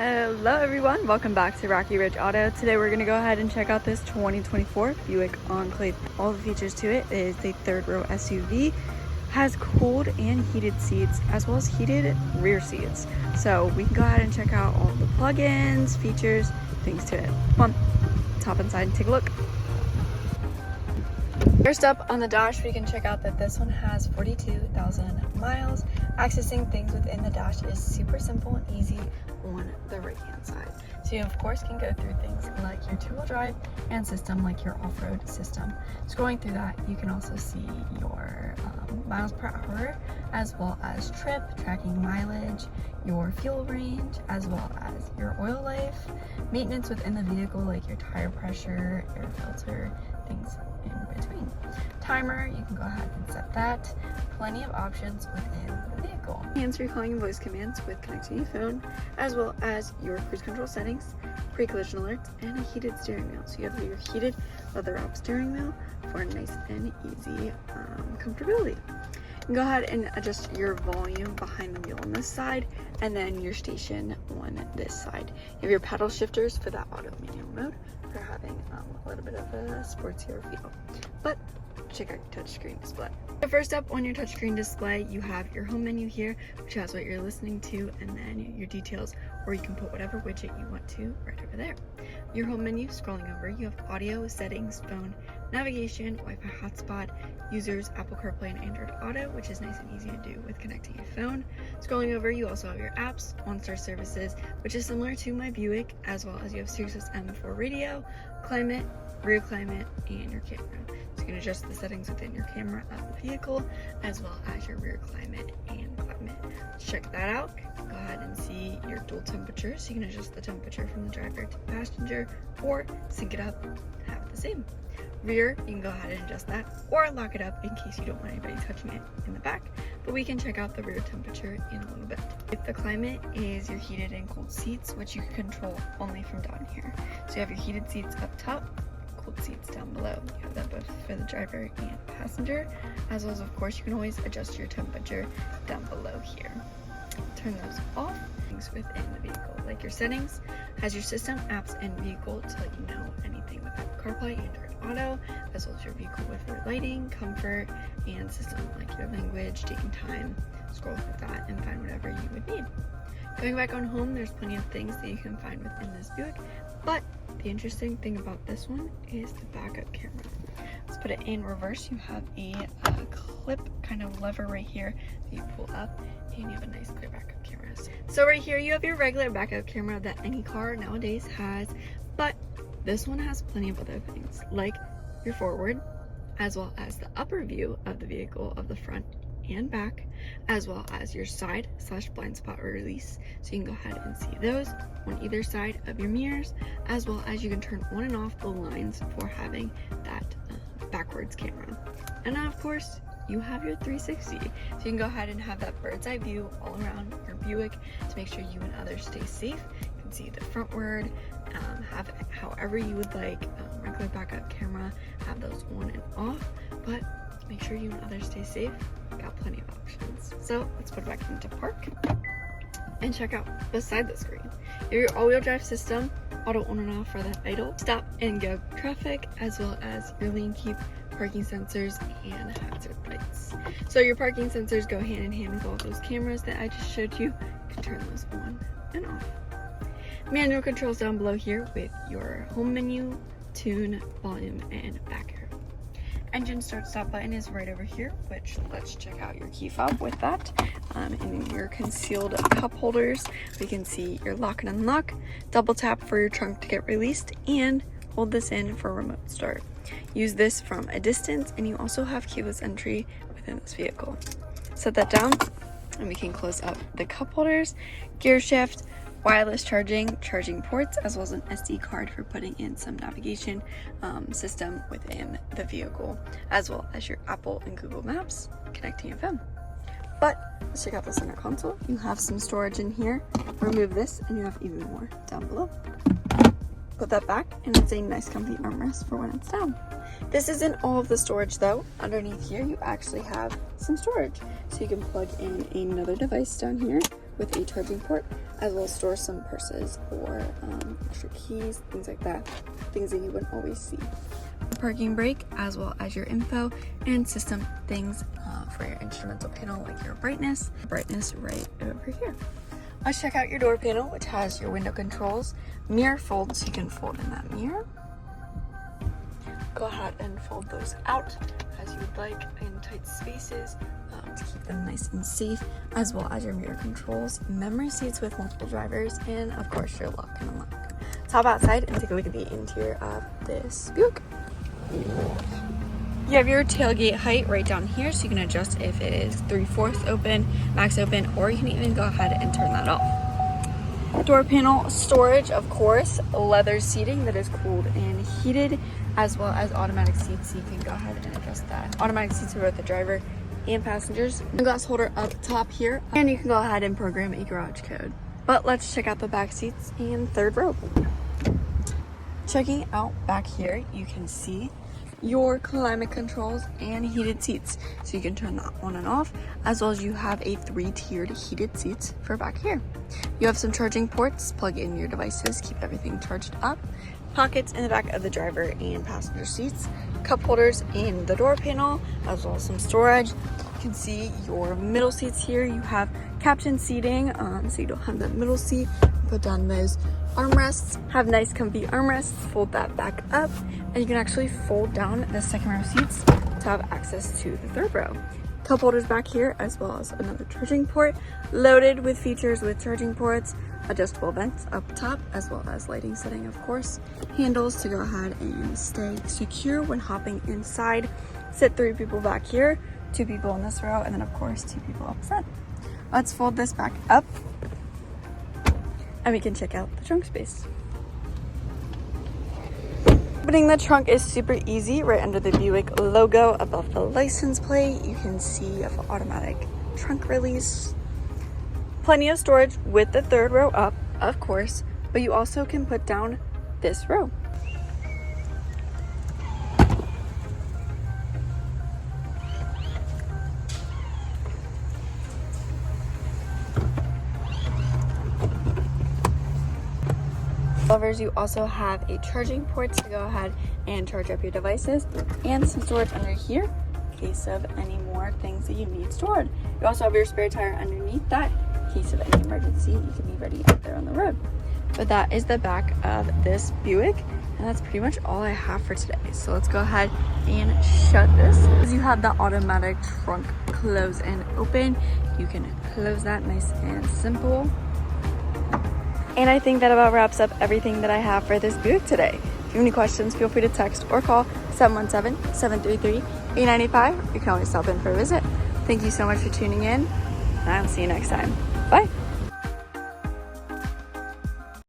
Hello everyone, welcome back to Rocky Ridge Auto. Today we're going to go ahead and check out this 2024 Buick Enclave. All the features to it is a third row SUV, has cooled and heated seats as well as heated rear seats. So we can go ahead and check out all the plugins, features, things to it. Come on, let's hop inside and take a look. First up on the dash, we can check out that this one has 42,000 miles. Accessing things within the dash is super simple and easy on the right hand side. So you of course can go through things like your two-wheel drive and system, like your off-road system. Scrolling through that, you can also see your miles per hour, as well as trip, tracking mileage, your fuel range, as well as your oil life, maintenance within the vehicle, like your tire pressure, air filter, things in between. Timer, you can go ahead and set that. Plenty of options within the vehicle. Hands-free calling and voice commands with connecting your phone, as well as your cruise control settings, pre-collision alerts, and a heated steering wheel. So you have your heated leather-wrapped steering wheel for a nice and easy comfortability. You can go ahead and adjust your volume behind the wheel on this side, and then your station on this side. You have your paddle shifters for that auto manual mode for having a little bit of a sportsier feel. But check out your touchscreen display. So first up on your touchscreen display, you have your home menu here, which has what you're listening to, and then your details, or you can put whatever widget you want to right over there. Your home menu, scrolling over, you have audio, settings, phone, navigation, Wi-Fi hotspot, users, Apple CarPlay and Android Auto, which is nice and easy to do with connecting your phone. Scrolling over, you also have your apps, OnStar services, which is similar to my Buick, as well as you have Sirius XM4 radio, climate, rear climate, and your camera. So you can adjust the settings within your camera of the vehicle, as well as your rear climate and climate. Check that out. Go ahead and see your dual temperature, so you can adjust the temperature from the driver to the passenger, or sync it up and have it the same. Rear, you can go ahead and adjust that, or lock it up in case you don't want anybody touching it in the back, but we can check out the rear temperature in a little bit. If the climate is your heated and cold seats, which you can control only from down here. So you have your heated seats up top, cold seats down below. You have that both for the driver and passenger, as well as of course you can always adjust your temperature down below here. Turn those off. Things within the vehicle, like your settings, has your system, apps, and vehicle to let you know anything with Apple CarPlay, Android Auto, as well as your vehicle with your lighting, comfort, and system, like your language, date and time. Scroll through that and find whatever you would need. Going back on home, there's plenty of things that you can find within this Buick, but the interesting thing about this one is the backup camera. Let's put it in reverse. You have a clip kind of lever right here that you pull up, and you have a nice clear backup camera. So right here you have your regular backup camera that any car nowadays has, but this one has plenty of other things, like your forward, as well as the upper view of the vehicle of the front and back, as well as your side/blind spot release, so you can go ahead and see those on either side of your mirrors, as well as you can turn on and off the lines for having that backwards camera. And then of course you have your 360, so you can go ahead and have that bird's eye view all around your Buick to make sure you and others stay safe. You can see the frontward, have it however you would like. Regular backup camera, have those on and off, but make sure you and others stay safe. Got plenty of options. So let's put it back into park and check out beside the screen. Your all-wheel drive system, auto on and off for that idle, stop and go traffic, as well as your lane keep, parking sensors, and hazard lights. So your parking sensors go hand in hand with all those cameras that I just showed you. You can turn those on and off. Manual controls down below here with your home menu, tune, volume, and back arrow. Engine start stop button is right over here, which let's check out your key fob with that. In your concealed cup holders, we can see your lock and unlock, double tap for your trunk to get released, and hold this in for remote start. Use this from a distance, and you also have keyless entry within this vehicle. Set that down, and we can close up the cup holders, gear shift, wireless charging ports, as well as an SD card for putting in some navigation system within the vehicle, as well as your Apple and Google Maps connecting your phone. But let's check out the center console. You have some storage in here. Remove this and you have even more down below. Put that back, and it's a nice comfy armrest for when it's down. This isn't all of the storage though. Underneath here you actually have some storage, so you can plug in another device down here, with a charging port, as well as store some purses or extra keys, things like that, things that you wouldn't always see. Parking brake, as well as your info and system things for your instrumental panel, like your brightness right over here. Let's check out your door panel, which has your window controls, mirror fold, so you can fold in that mirror. Go ahead and fold those out as you would like in tight spaces to keep them nice and safe, as well as your mirror controls, memory seats with multiple drivers, and of course your lock and unlock. Let's hop outside and take a look at the interior of this Buick. You have your tailgate height right down here, so you can adjust if it is 3/4 open, max open, or you can even go ahead and turn that off. Door panel storage, of course, leather seating that is cooled and heated, as well as automatic seats, so you can go ahead and adjust that. Automatic seats for both the driver and passengers. A glass holder up top here, and you can go ahead and program a garage code. But let's check out the back seats and third row. Checking out back here, you can see your climate controls and heated seats, so you can turn that on and off, as well as you have a 3-tiered heated seats for back here. You have some charging ports, plug in your devices, keep everything charged up, pockets in the back of the driver and passenger seats, cup holders in the door panel, as well as some storage. You can see your middle seats here. You have captain seating, so you don't have that middle seat. Put down those armrests, have nice comfy armrests, fold that back up, and you can actually fold down the second row seats to have access to the third row. Cup holders back here, as well as another charging port, loaded with features with charging ports, adjustable vents up top, as well as lighting setting, of course, handles to go ahead and stay secure when hopping inside. Sit 3 people back here, 2 people in this row, and then of course 2 people up front. Let's fold this back up, and we can check out the trunk space. Opening the trunk is super easy. Right under the Buick logo above the license plate, you can see an automatic trunk release. Plenty of storage with the third row up, of course, but you also can put down this row. Lovers, you also have a charging port to go ahead and charge up your devices, and some storage under here in case of any more things that you need stored. You also have your spare tire underneath that in case of any emergency. You can be ready out there on the road. But that is the back of this Buick, and that's pretty much all I have for today. So let's go ahead and shut this. You have the automatic trunk close and open. You can close that nice and simple. And I think that about wraps up everything that I have for this Buick today. If you have any questions, feel free to text or call 717-733-8985. You can always stop in for a visit. Thank you so much for tuning in, and I'll see you next time. Bye.